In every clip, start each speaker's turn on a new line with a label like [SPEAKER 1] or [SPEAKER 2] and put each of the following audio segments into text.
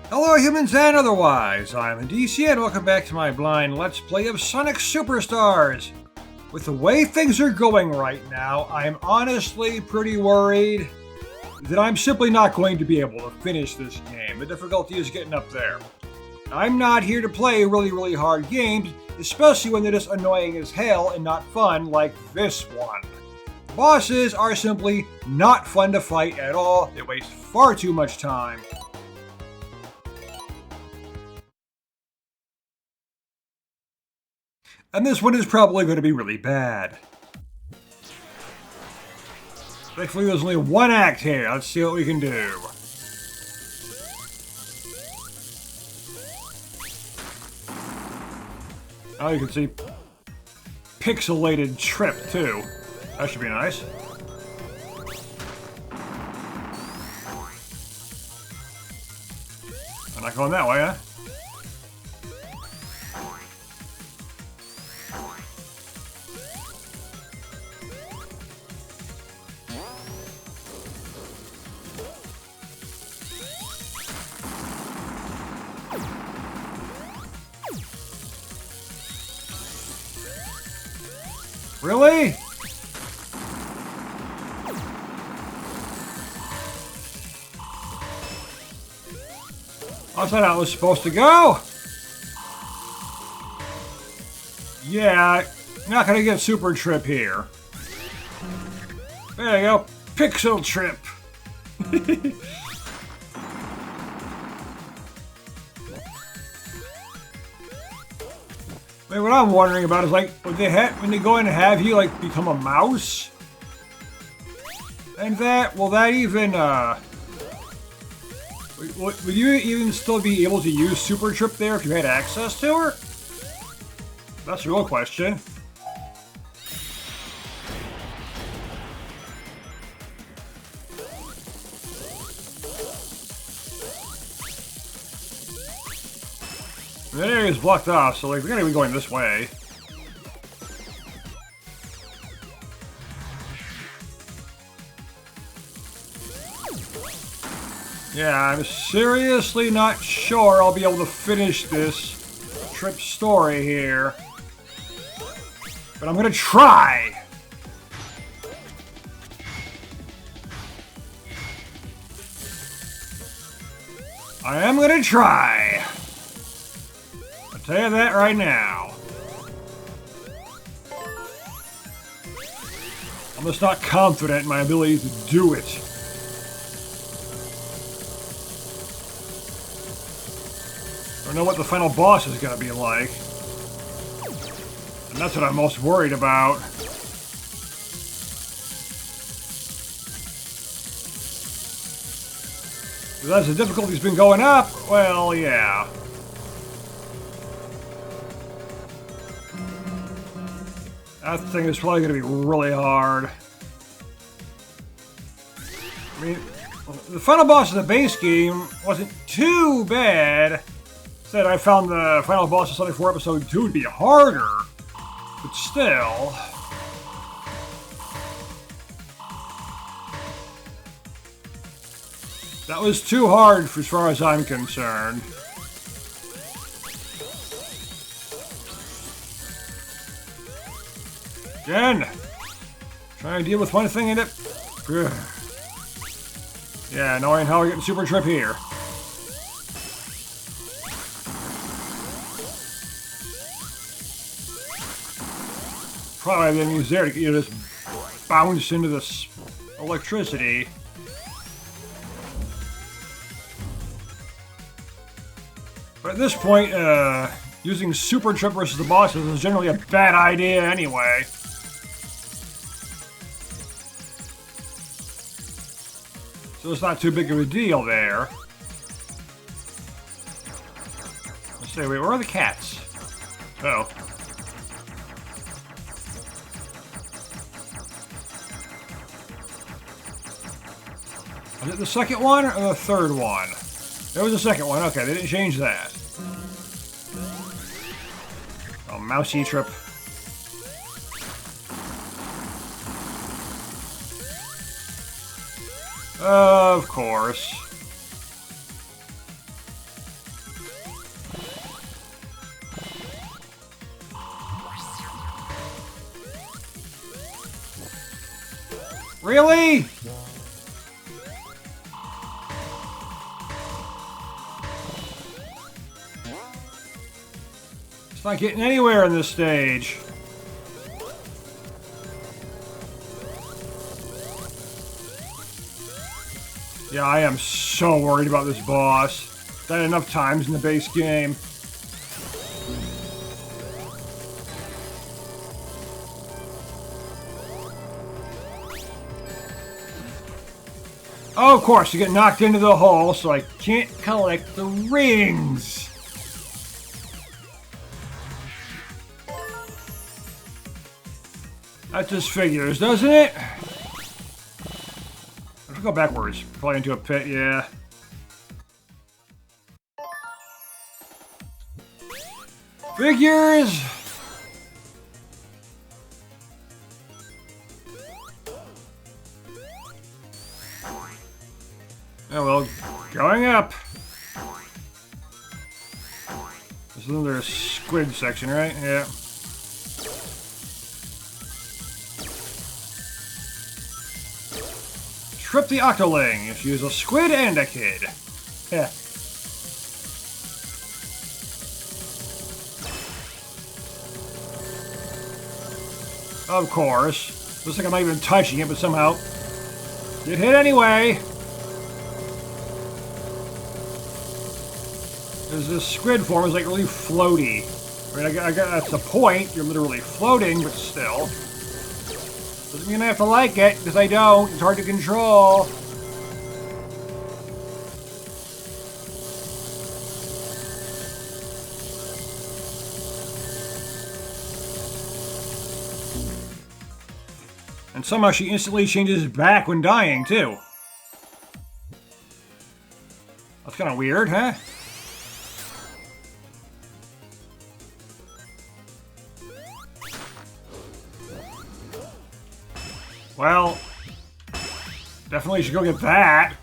[SPEAKER 1] Hello humans and otherwise, I'm Addie and welcome back to my blind Let's Play of Sonic Superstars. With the way things are going right now, I'm honestly pretty worried that I'm simply not going to be able to finish this game. The difficulty is getting up there. I'm not here to play really hard games, especially when they're just annoying as hell and not fun like this one. Bosses are simply not fun to fight at all, they waste far too much time. And this one is probably going to be really bad. Thankfully, there's only one act here. Let's see what we can do. Oh, you can see pixelated trip, too. That should be nice. I'm not going that way, huh? Really? I thought I was supposed to go. Yeah, not gonna get Super Trip here. There you go, Pixel Trip. Wait, what I'm wondering about is, like, would they when they go in and have you, like, become a mouse? And will that even, would you even still be able to use Super Trip there if you had access to her? That's the real question. That area is blocked off, so like we're gonna be going this way. Yeah, I'm seriously not sure I'll be able to finish this trip story here. But I'm gonna try! I am gonna try! I'll tell you that right now. I'm just not confident in my ability to do it. I don't know what the final boss is gonna be like. And that's what I'm most worried about. Because as the difficulty's been going up, well, yeah. That thing is probably going to be really hard. I mean, the final boss of the base game wasn't too bad. Instead, I found the final boss of Sonic 4 Episode 2 to be harder. But still... that was too hard as far as I'm concerned. Again! Trying to deal with one thing in it. Ugh. Yeah, knowing how we're getting Super Trip here. Probably didn't use there to just bounce into this electricity. But at this point, using Super Trip versus the bosses is generally a bad idea anyway. So it's not too big of a deal there. Let's see, wait, where are the cats? Oh. Is it the second one or the third one? There was a second one. Okay, they didn't change that. Oh, mousy trip. Of course. Really? It's not getting anywhere in this stage. Yeah, I am so worried about this boss. Died enough times in the base game. Oh, of course, you get knocked into the hole, so I can't collect the rings. That just figures, doesn't it? Let's go backwards. Probably into a pit, yeah. Figures! Oh well, going up. This is another squid section, right? Yeah. Trip the Octoling. She was a squid and a kid. Yeah. Of course. Looks like I'm not even touching it, but somehow get hit anyway. Because this squid form is like really floaty. I mean, I got that's the point. You're literally floating, but still. Doesn't mean I have to like it, because I don't. It's hard to control. And somehow she instantly changes back when dying, too. That's kind of weird, huh? Well, definitely should go get that.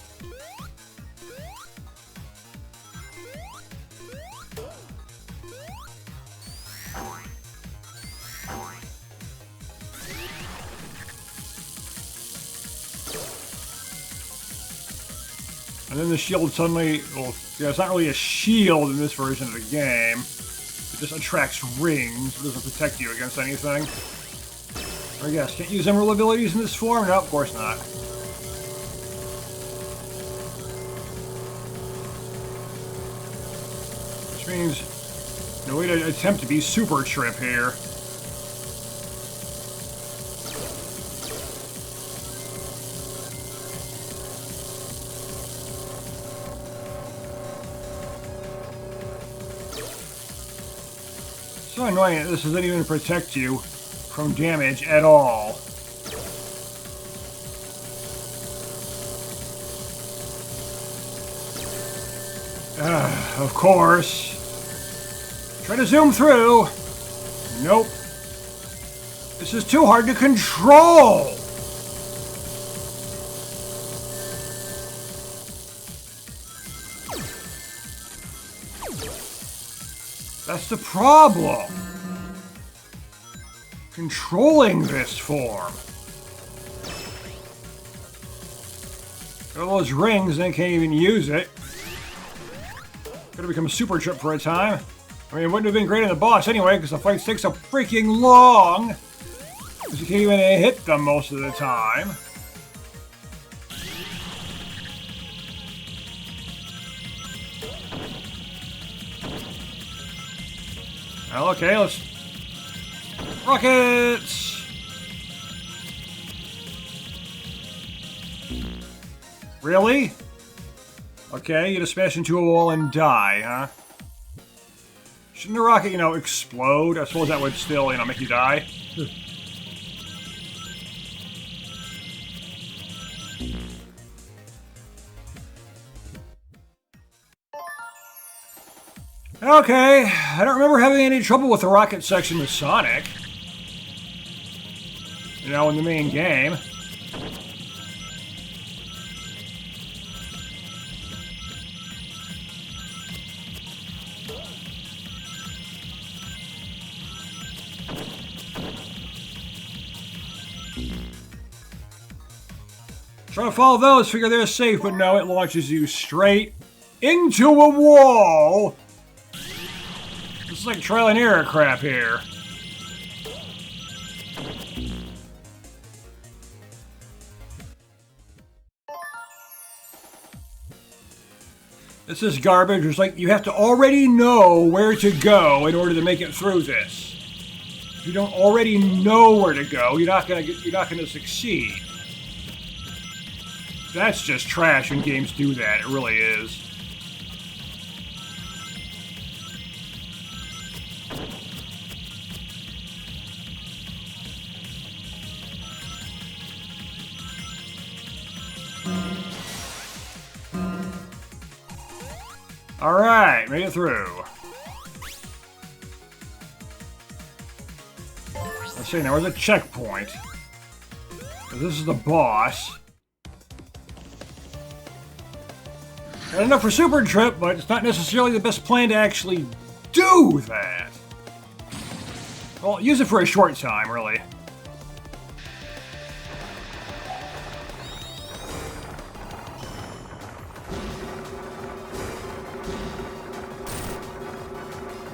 [SPEAKER 1] And then the shield suddenly, well, yeah, it's not really a shield in this version of the game. It just attracts rings. It doesn't protect you against anything. Or yes, can't use emerald abilities in this form? No, of course not. Which means no way to attempt to be super trip here. So annoying that this doesn't even protect you from damage at all. Of course. Try to zoom through. Nope. This is too hard to control. That's the problem. Controlling this form. Got all those rings and I can't even use it. Could have become super trip for a time. I mean, it wouldn't have been great on the boss anyway, because the fight takes so freaking long. Because you can't even hit them most of the time. Well, okay, let's... Rockets! Really? Okay, you just smash into a wall and die, huh? Shouldn't the rocket, explode? I suppose that would still, make you die. Okay, I don't remember having any trouble with the rocket section with Sonic. In the main game. Try to follow those, figure they're safe, but no, it launches you straight into a wall. This is like trial and error crap here. This is garbage. It's like you have to already know where to go in order to make it through this. If you don't already know where to go, you're not gonna succeed. That's just trash when games do that. It really is. Alright, made it through. Let's see, now where's the checkpoint? This is the boss. Got enough for Super Trip, but it's not necessarily the best plan to actually do that. Well, use it for a short time, really.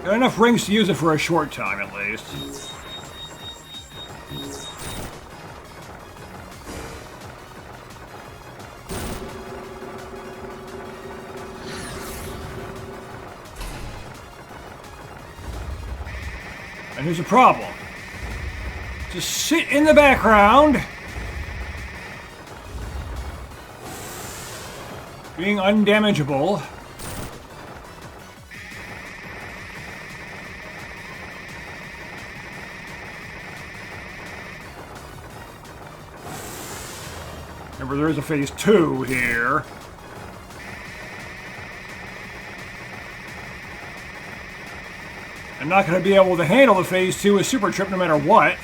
[SPEAKER 1] Got enough rings to use it for a short time, at least. And here's the problem. Just sit in the background, being undamageable. Remember, there is a phase 2 here. I'm not going to be able to handle the phase 2 with Super Trip no matter what.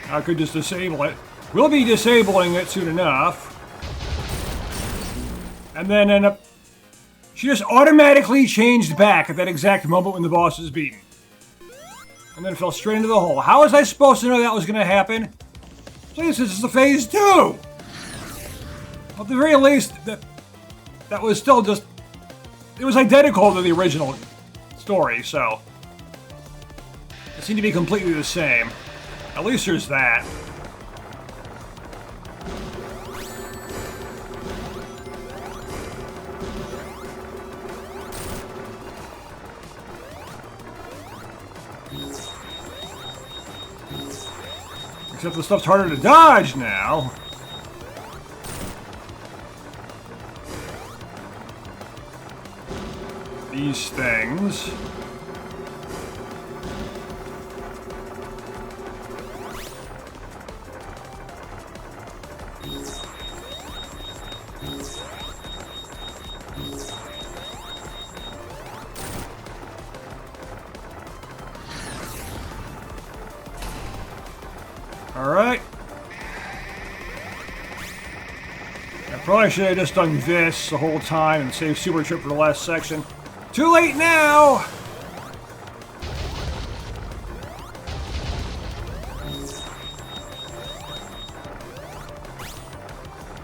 [SPEAKER 1] I could just disable it. We'll be disabling it soon enough. And then end up... She just automatically changed back at that exact moment when the boss is beaten. And then fell straight into the hole. How was I supposed to know that was going to happen? Please, this is the phase 2! Well, at the very least, that was still just... It was identical to the original story, so... It seemed to be completely the same. At least there's that. Except the stuff's harder to dodge now. These things. Alright. I probably should have just done this the whole time and saved Super Trip for the last section. Too late now!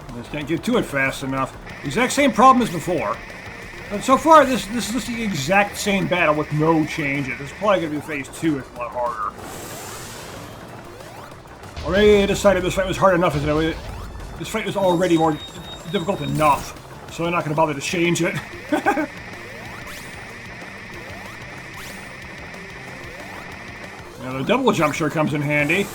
[SPEAKER 1] I just can't get to it fast enough. Exact same problem as before. But so far, this is just the exact same battle with no changes. This is probably going to be phase 2. It's a lot harder. Or maybe they decided this fight was hard enough. This fight was already more difficult enough. So they're not going to bother to change it. Now the double jump sure comes in handy.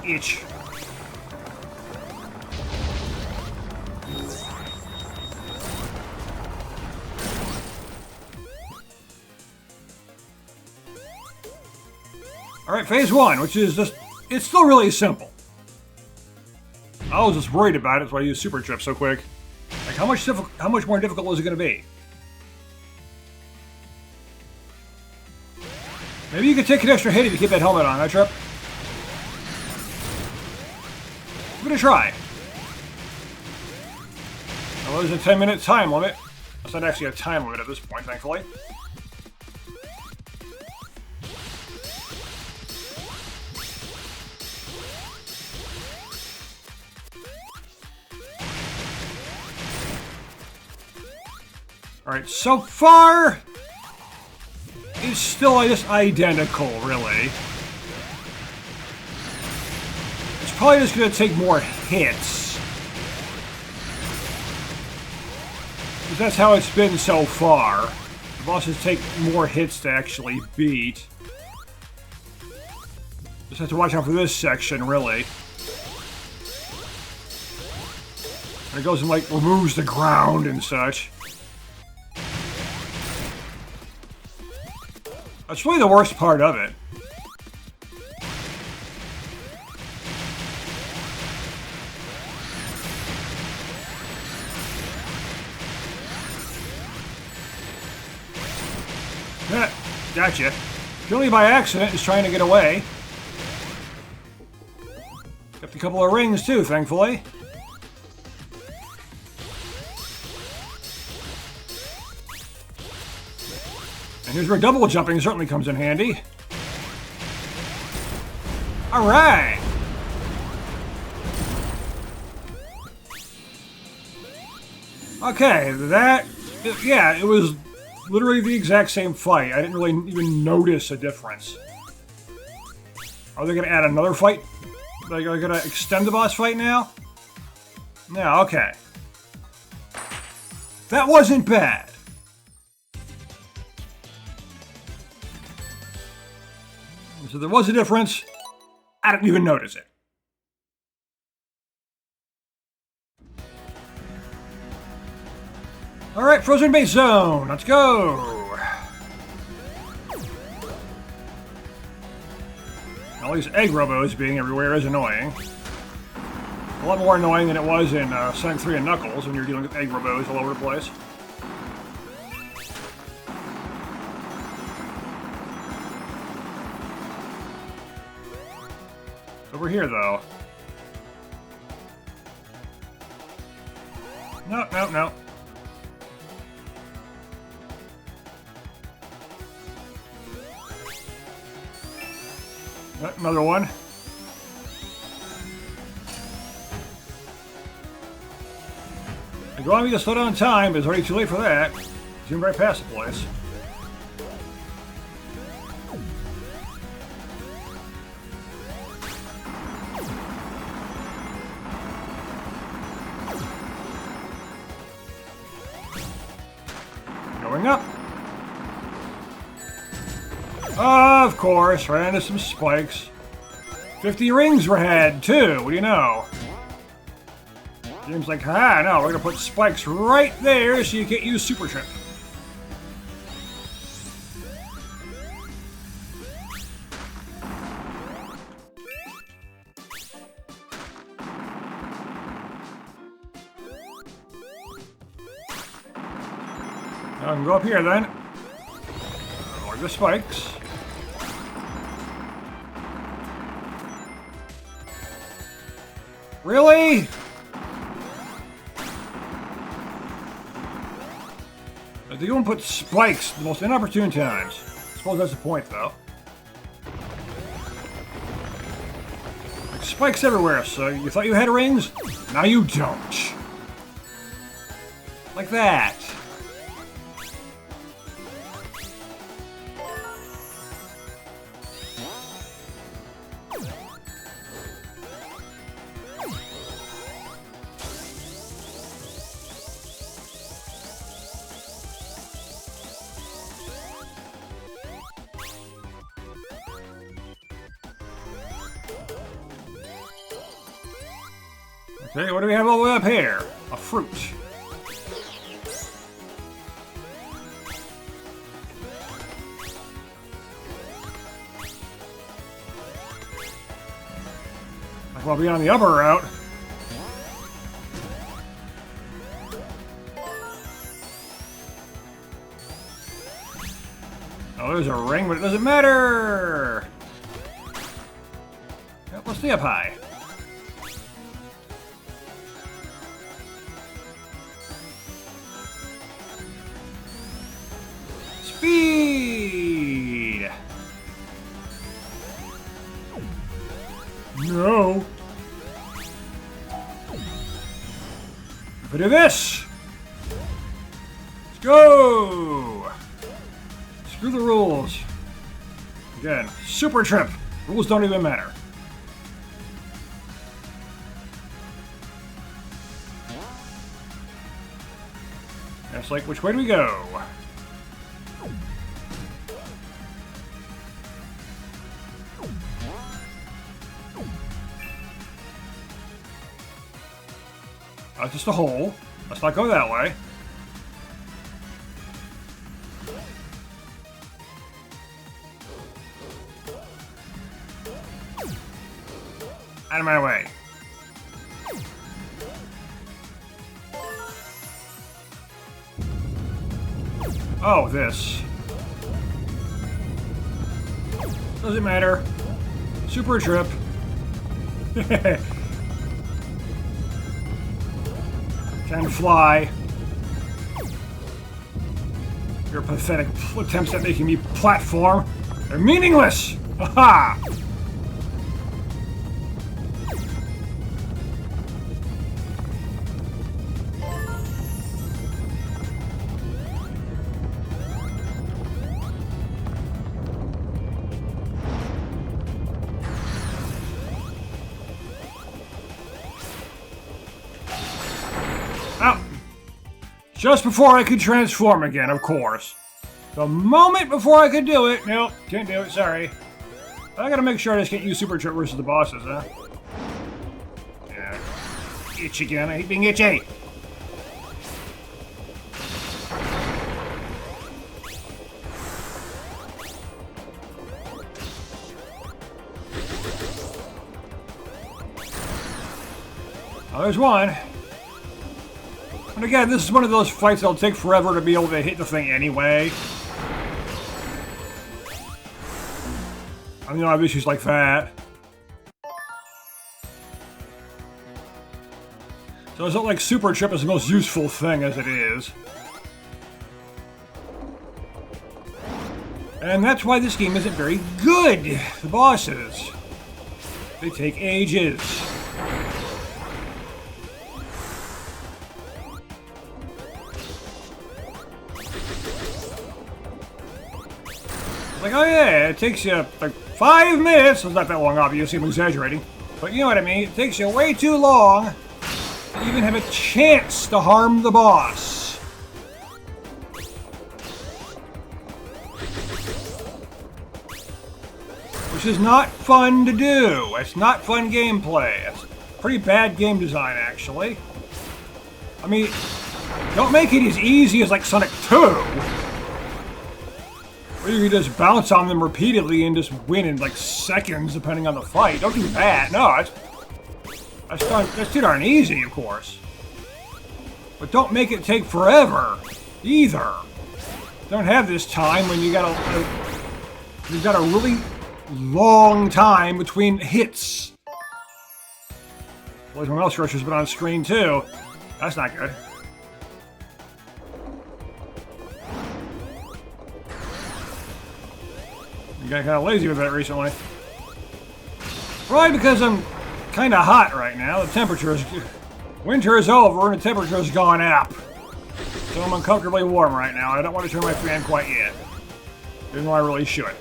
[SPEAKER 1] Each. Alright, phase 1, which is just... It's still really simple. I was just worried about it, that's why I used Super Trip so quick. Like, how much more difficult is it going to be? Maybe you could take an extra hit if you keep that helmet on, huh, Trip? Give it a try. Well, there's a 10-minute time limit. That's not actually a time limit at this point, thankfully. Alright, so far, it's still just identical, really. It's probably just going to take more hits. Because that's how it's been so far. The bosses take more hits to actually beat. Just have to watch out for this section, really. And it goes and, like, removes the ground and such. That's really the worst part of it. Gotcha. Purely by accident, is trying to get away. Got a couple of rings too, thankfully. And here's where double jumping certainly comes in handy. Alright! Okay, yeah, it was literally the exact same fight. I didn't really even notice a difference. Are they going to add another fight? Are they going to extend the boss fight now? No, okay. That wasn't bad. So there was a difference. I didn't even notice it. Alright, Frozen Base Zone. Let's go. All these egg robos being everywhere is annoying. A lot more annoying than it was in Sonic 3 and Knuckles when you're dealing with egg robos all over the place. Over here, though. No, no, no. Another one. I go on me to slow down time, but it's already too late for that. Zoomed right past the place. Going up. Of course, ran into some spikes. 50 rings were had, too. What do you know? Game's like, ah, no, we're gonna put spikes right there so you can't use Super Trip. Now I can go up here then. Avoid the spikes. Really? They don't put spikes the most inopportune times. I suppose that's the point, though. Like spikes everywhere, so you thought you had rings? Now you don't. Like that. Okay, what do we have all the way up here? A fruit. Might well be on the upper route. Oh, Oh, there's a ring, but it doesn't matter! Yep, let's stay up high. Speed! No! But do this! Let's go! Screw the rules. Again, super trip. Rules don't even matter. That's like, which way do we go? That's just a hole. Let's not go that way. Out of my way. Oh, this. Doesn't matter. Super trip. Can fly. Your pathetic attempts at making me platform. They're meaningless! Haha! Just before I could transform again, of course. The moment before I could do it. Nope, can't do it, sorry. I gotta make sure I just can't use Super Trip versus the bosses, huh? Yeah. Itch again, I hate being itchy! Oh, there's one. And again, this is one of those fights that'll take forever to be able to hit the thing anyway. I mean, I have issues like that. So it's not like Super Trip is the most useful thing as it is. And that's why this game isn't very good. The bosses. They take ages. Like, oh yeah, it takes you like 5 minutes. It's not that long, obviously, I'm exaggerating. But you know what I mean. It takes you way too long to even have a chance to harm the boss. Which is not fun to do. It's not fun gameplay. It's pretty bad game design, actually. I mean, don't make it as easy as like Sonic 2. Or you can just bounce on them repeatedly and just win in like seconds, depending on the fight. Don't do that. No, that's too darn easy, of course. But don't make it take forever, either. Don't have this time when you've got a really long time between hits. Well, everyone else rusher's been on screen too. That's not good. You got kind of lazy with that recently. Probably because I'm kind of hot right now. The temperature is... Winter is over and the temperature has gone up. So I'm uncomfortably warm right now. I don't want to turn my fan quite yet. Even though I really should.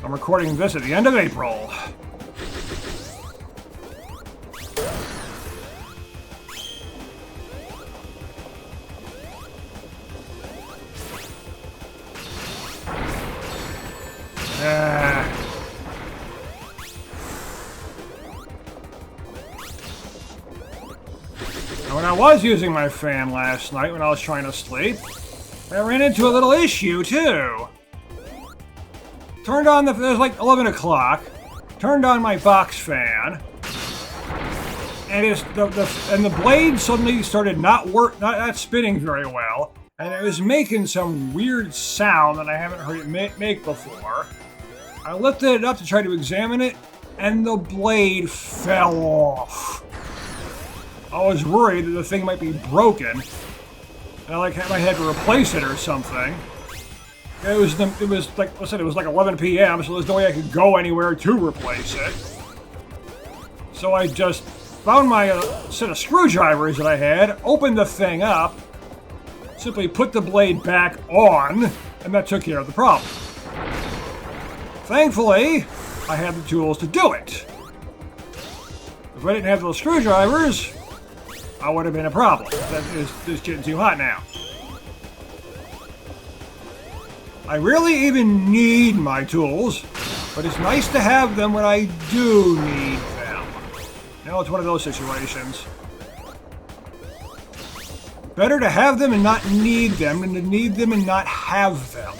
[SPEAKER 1] I'm recording this at the end of April. When I was using my fan last night when I was trying to sleep, I ran into a little issue too. Turned on it was like 11 o'clock, turned on my box fan, and the blade suddenly started not spinning very well, and it was making some weird sound that I haven't heard it make before. I lifted it up to try to examine it, and the blade fell off. I was worried that the thing might be broken, and I might have to replace it or something. It was like I said, it was like 11 p.m., so there's no way I could go anywhere to replace it. So I just found my set of screwdrivers that I had, opened the thing up, simply put the blade back on, and that took care of the problem. Thankfully, I had the tools to do it. If I didn't have those screwdrivers, I would have been a problem. It's getting too hot now. I really even need my tools, but it's nice to have them when I do need them. You know, it's one of those situations. Better to have them and not need them than to need them and not have them.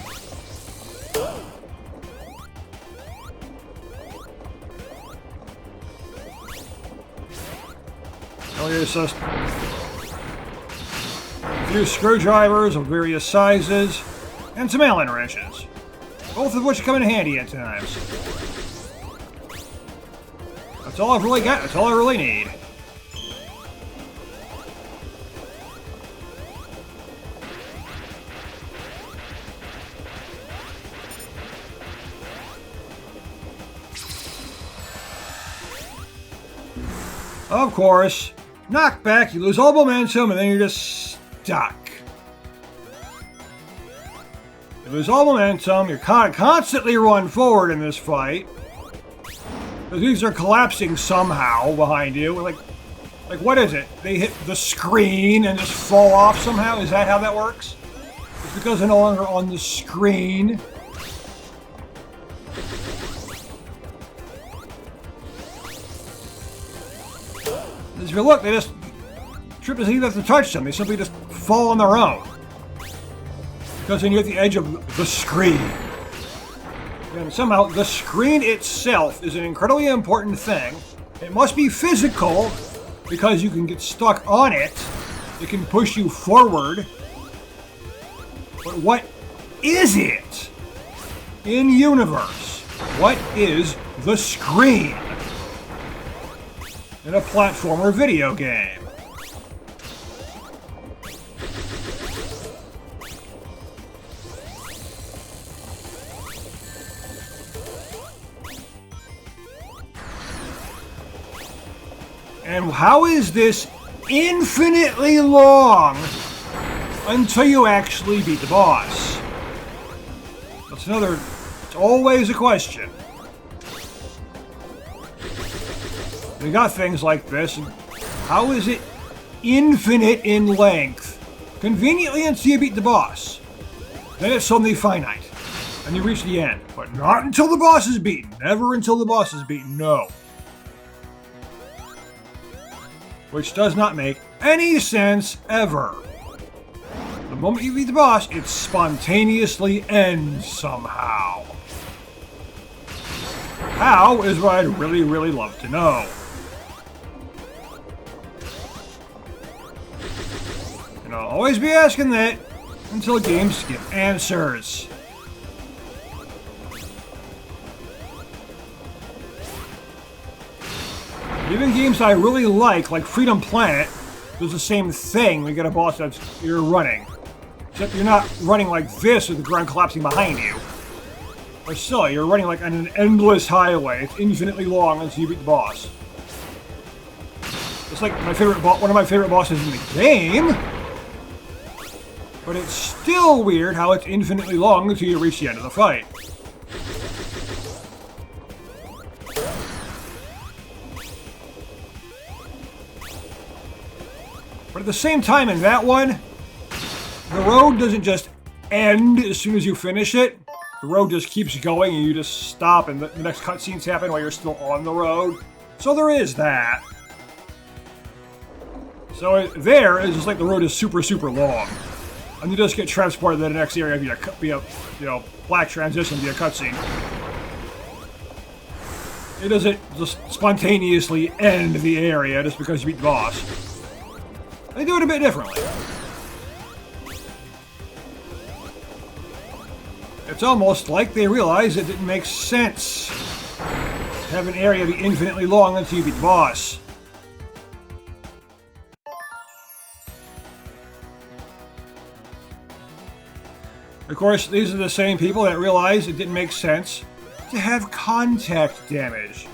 [SPEAKER 1] So here's just a few screwdrivers of various sizes and some Allen wrenches, both of which come in handy at times. That's all I've really got. That's all I really need. Of course, knock back, you lose all momentum, and then you're just stuck. You lose all momentum, you're constantly run forward in this fight. Because these are collapsing somehow behind you. Like what is it? They hit the screen and just fall off somehow? Is that how that works? It's because they're no longer on the screen. As if you look, they just trip doesn't even have to touch them. They simply just fall on their own. Because then you're at the edge of the screen. And somehow, the screen itself is an incredibly important thing. It must be physical, because you can get stuck on it. It can push you forward. But what is it in universe? What is the screen in a platformer video game? And how is this infinitely long until you actually beat the boss? That's another, it's always a question. We got things like this, and how is it infinite in length? Conveniently until you beat the boss. Then it's suddenly finite, and you reach the end. But not until the boss is beaten. Never until the boss is beaten, no. Which does not make any sense ever. The moment you beat the boss, it spontaneously ends somehow. How is what I'd really, really love to know. And I'll always be asking that until games give answers. Even games I really like Freedom Planet, does the same thing when you get a boss that you're running. Except you're not running like this with the ground collapsing behind you. Or still, you're running like on an endless highway. It's infinitely long until you beat the boss. It's like my favorite one of my favorite bosses in the game. But it's still weird how it's infinitely long until you reach the end of the fight. But at the same time, in that one, the road doesn't just end as soon as you finish it. The road just keeps going and you just stop and the next cutscenes happen while you're still on the road. So there is that. So there, it's just like the road is super, super long. And you just get transported to the next area via black transition via cutscene. It doesn't just spontaneously end the area just because you beat the boss. They do it a bit differently. It's almost like they realize it didn't make sense to have an area be infinitely long until you beat the boss. Of course, these are the same people that realized it didn't make sense to have contact damage.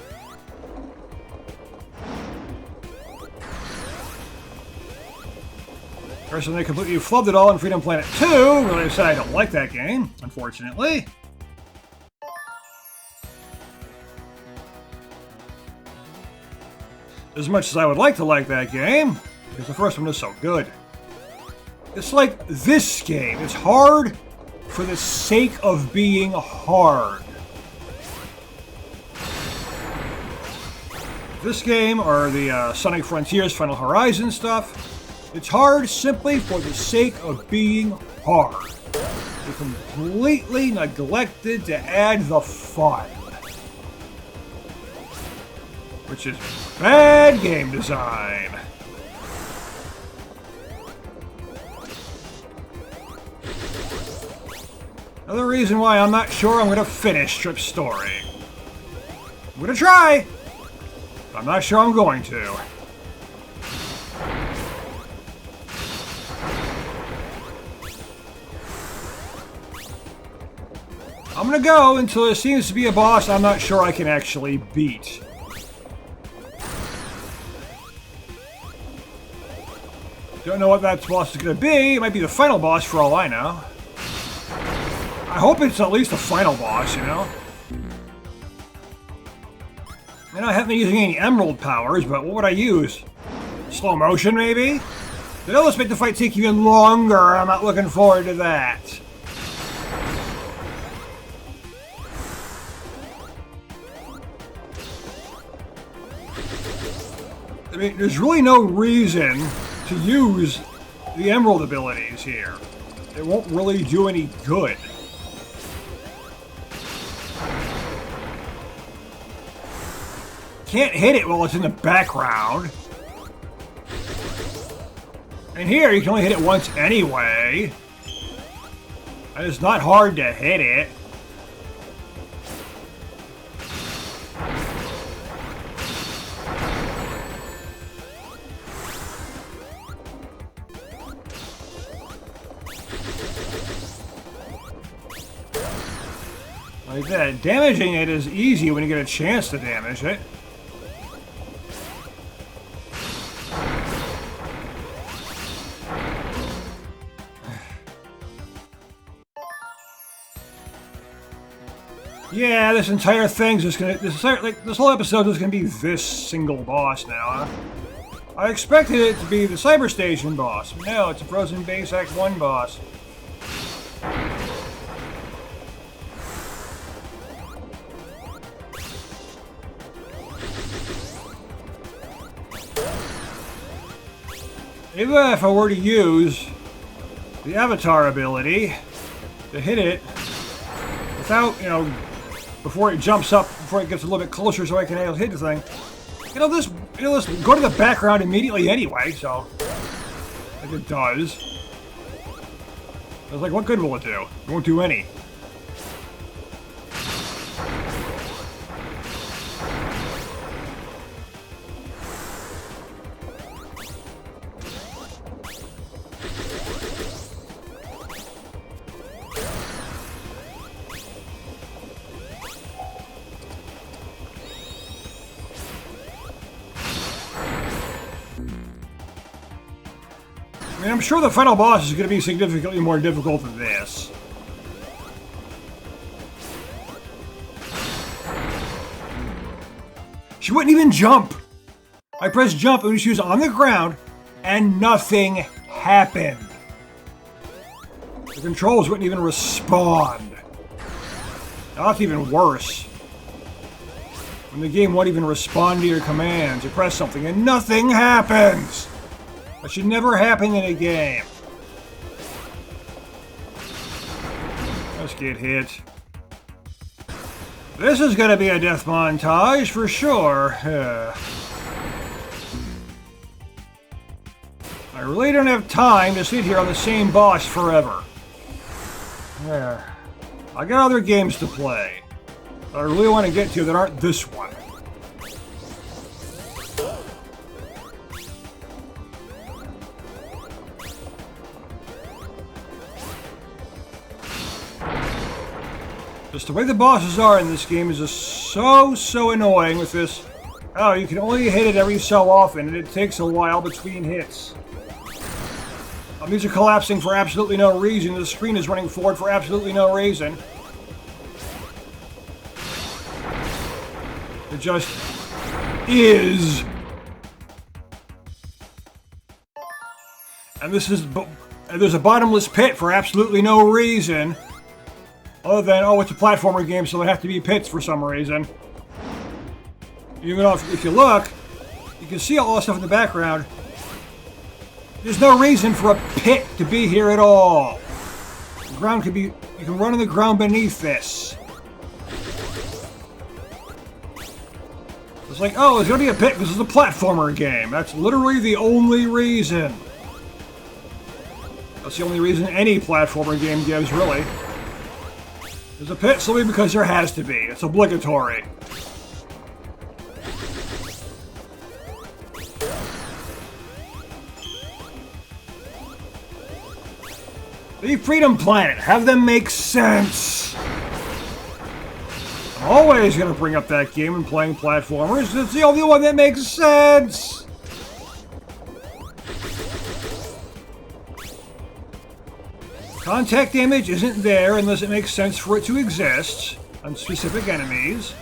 [SPEAKER 1] Personally, they completely flubbed it all in Freedom Planet 2, but I decided I don't like that game, unfortunately. As much as I would like to like that game, because the first one is so good. It's like this game. It's hard for the sake of being hard. This game, or the Sonic Frontiers Final Horizon stuff, it's hard simply for the sake of being hard. They completely neglected to add the fun. Which is bad game design. Another reason why I'm not sure I'm going to finish Trip's story. I'm going to try, but I'm not sure I'm going to. I'm going to go until there seems to be a boss I'm not sure I can actually beat. Don't know what that boss is going to be. It might be the final boss for all I know. I hope it's at least the final boss, you know? I haven't been using any emerald powers, but what would I use? Slow motion, maybe? That'll just make the fight take even longer. I'm not looking forward to that. I mean, there's really no reason to use the emerald abilities here. It won't really do any good. Can't hit it while it's in the background. And here, you can only hit it once anyway. And it's not hard to hit it. Like that. Damaging it is easy when you get a chance to damage it. Yeah, this entire thing's just gonna... This whole episode is gonna be this single boss now, huh? I expected it to be the Cyber Station boss. But no, it's a Frozen Base Act 1 boss. Even if I were to use the Avatar ability to hit it without, you know, before it jumps up, before it gets a little bit closer so I can hit the thing, it'll just go to the background immediately anyway, so, like it does. I was like, what good will it do? It won't do any. I mean, I'm sure the final boss is going to be significantly more difficult than this. She wouldn't even jump! I pressed jump and she was on the ground, and nothing happened. The controls wouldn't even respond. Now, that's even worse. When the game won't even respond to your commands. You press something and nothing happens! That should never happen in a game. Let's get hit. This is gonna be a death montage for sure. I really don't have time to sit here on the same boss forever. I got other games to play that I really want to get to that aren't this one. Just the way the bosses are in this game is just so annoying with this. Oh, you can only hit it every so often, and it takes a while between hits. These are collapsing for absolutely no reason. The screen is running forward for absolutely no reason. It just is. And there's a bottomless pit for absolutely no reason. Other than, oh, it's a platformer game, so there have to be pits for some reason. Even though if you look, you can see all the stuff in the background. There's no reason for a pit to be here at all. The ground could be... You can run on the ground beneath this. It's like, oh, there's gonna be a pit. This is a platformer game. That's literally the only reason. That's the only reason any platformer game gives, really. There's a pit solely because there has to be. It's obligatory. The Freedom Planet. Have them make sense. I'm always going to bring up that game when playing platformers. It's the only one that makes sense. Contact damage isn't there unless it makes sense for it to exist on specific enemies.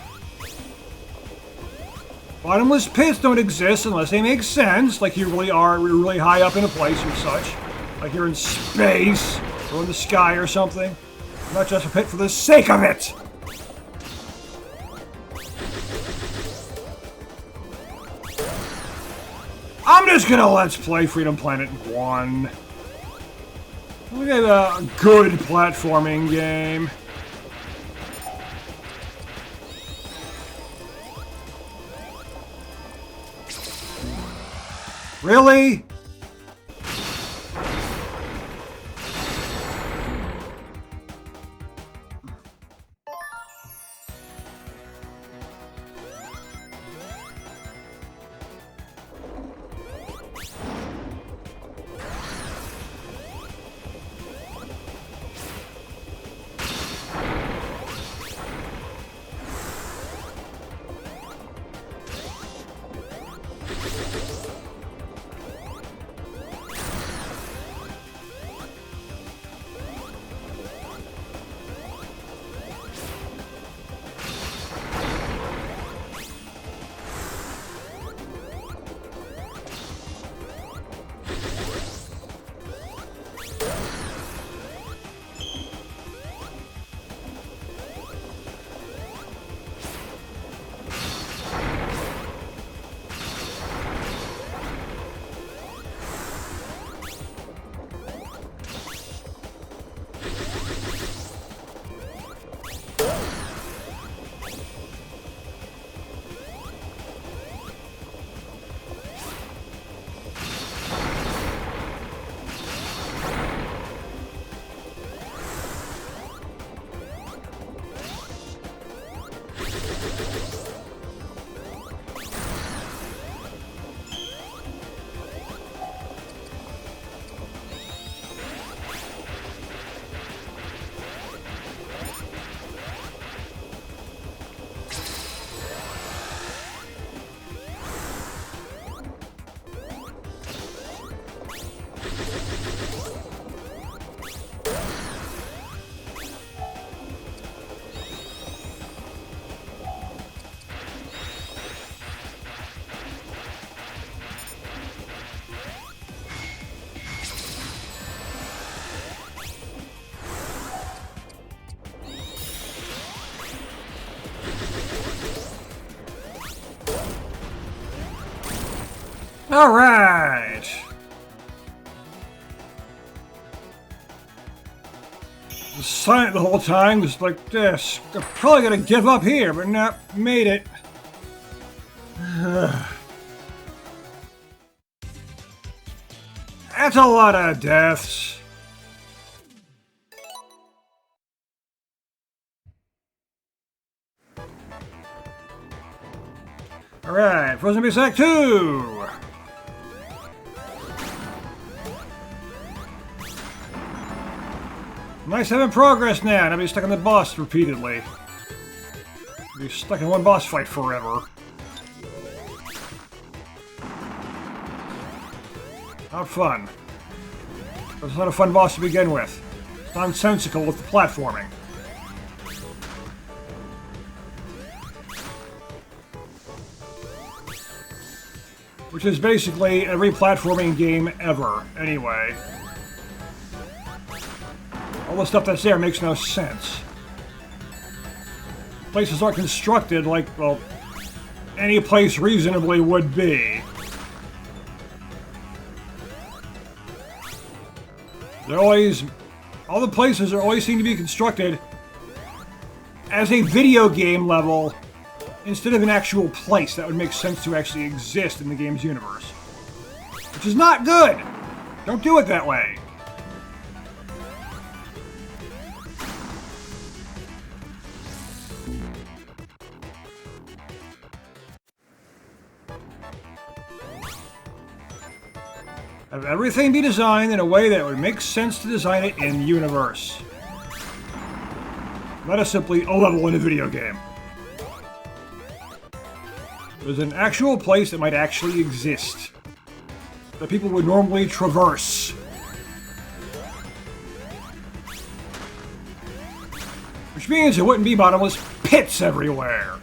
[SPEAKER 1] Bottomless pits don't exist unless they make sense, like you really are really high up in a place or such. Like you're in space, or in the sky or something. Not just a pit for the sake of it! I'm just gonna let's play Freedom Planet 1. Look at a good platforming game. Really? All right. Silent the whole time, just like this. I'm probably gonna give up here, but not made it. That's a lot of deaths. Alright, Frozen Beast Act 2! Nice having progress now, not be stuck on the boss repeatedly. Be stuck in one boss fight forever. Not fun. But it's not a fun boss to begin with. It's nonsensical with the platforming. Which is basically every platforming game ever, anyway. All the stuff that's there makes no sense. Places aren't constructed like, well, any place reasonably would be. They're always... all the places are always seem to be constructed as a video game level instead of an actual place that would make sense to actually exist in the game's universe. Which is not good! Don't do it that way! Have everything be designed in a way that would make sense to design it in the universe. Not as simply a level in a video game. There's an actual place that might actually exist. That people would normally traverse. Which means it wouldn't be bottomless pits everywhere.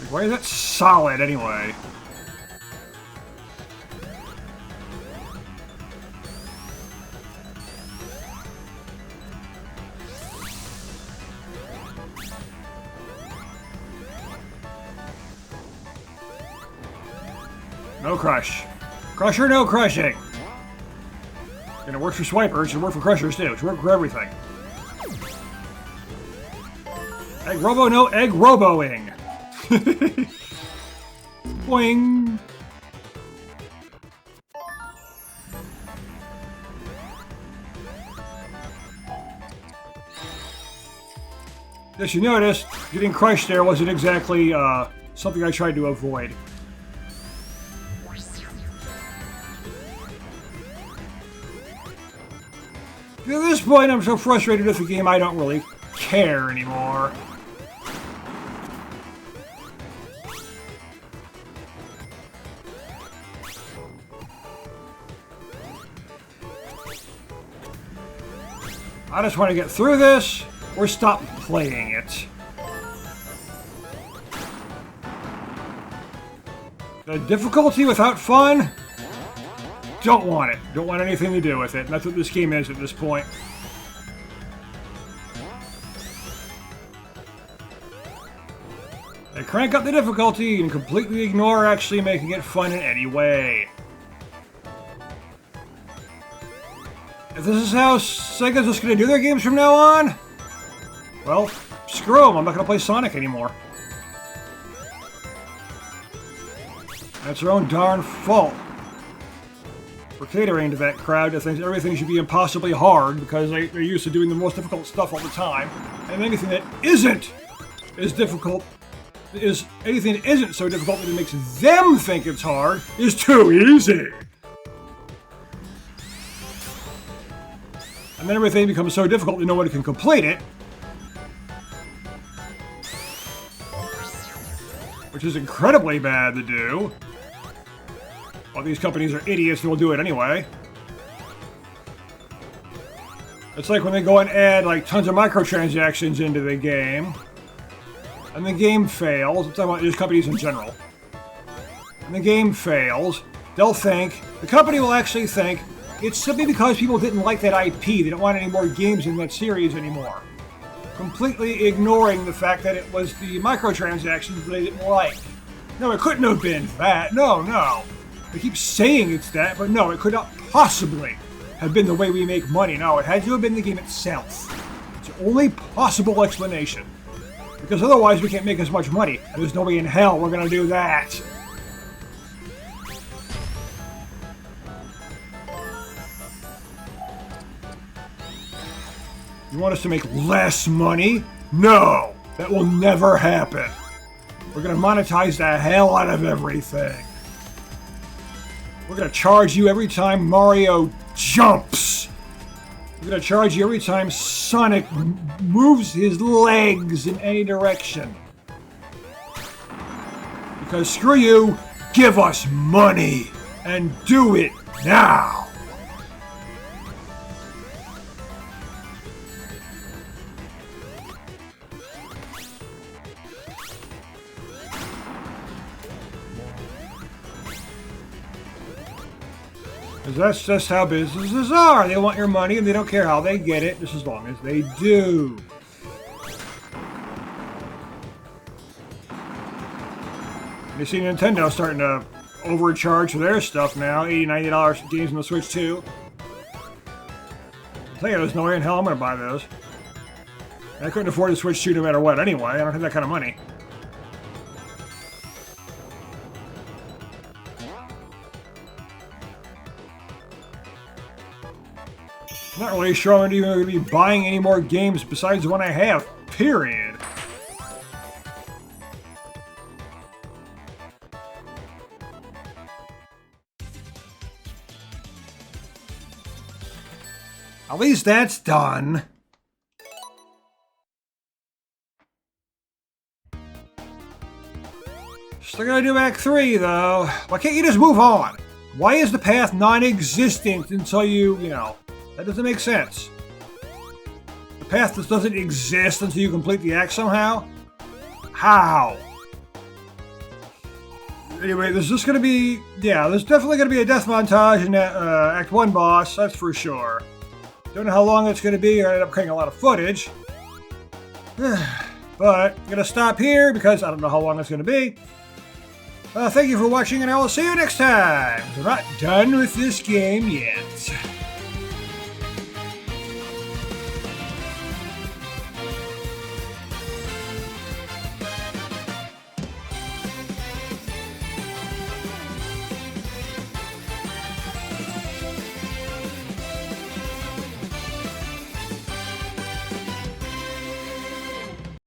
[SPEAKER 1] Why is that solid, anyway? No crush. Crusher, no crushing! And it works for swipers, it should work for crushers too. It should work for everything. Egg robo, no egg roboing! Boing! As you noticed, getting crushed there wasn't exactly something I tried to avoid. At this point, I'm so frustrated with the game I don't really care anymore. I just want to get through this, or stop playing it. The difficulty without fun? Don't want it. Don't want anything to do with it. And that's what this game is at this point. They crank up the difficulty and completely ignore actually making it fun in any way. If this is how Sega's just going to do their games from now on, well, screw them. I'm not going to play Sonic anymore. That's their own darn fault. We're catering to that crowd that thinks everything should be impossibly hard because they're used to doing the most difficult stuff all the time. And anything that isn't as difficult, anything that isn't so difficult that it makes them think it's hard, is too easy. And then everything becomes so difficult that no one can complete it. Which is incredibly bad to do. Well, these companies are idiots and will do it anyway. It's like when they go and add like tons of microtransactions into the game. And the game fails. I'm talking about these companies in general. And the game fails. They'll think, the company will actually think, It's simply because people didn't like that IP. They didn't want any more games in that series anymore. Completely ignoring the fact that it was the microtransactions that they didn't like. No, it couldn't have been that. No. They keep saying it's that, but no, it could not possibly have been the way we make money. No, it had to have been the game itself. It's the only possible explanation. Because otherwise we can't make as much money. And there's no way in hell we're going to do that. You want us to make less money? No! That will never happen. We're going to monetize the hell out of everything. We're going to charge you every time Mario jumps. We're going to charge you every time Sonic moves his legs in any direction. Because screw you, give us money. And do it now. Because that's just how businesses are. They want your money and they don't care how they get it, just as long as they do. You see Nintendo starting to overcharge for their stuff now. $80, $90 games on the Switch 2. I tell you, there's no way in hell I'm going to buy those. I couldn't afford the Switch 2 no matter what anyway. I don't have that kind of money. I'm not really sure I'm even going to be buying any more games besides the one I have, period. At least that's done. Still gotta do Act 3, though. Why can't you just move on? Why is the path non-existent until you know... That doesn't make sense. The path just doesn't exist until you complete the act somehow? How? Anyway, there's just gonna be... Yeah, there's definitely gonna be a death montage in that Act 1 boss, that's for sure. Don't know how long it's gonna be, I end up cutting a lot of footage. But, I'm gonna stop here because I don't know how long it's gonna be. Thank you for watching, and I will see you next time. We're not done with this game yet.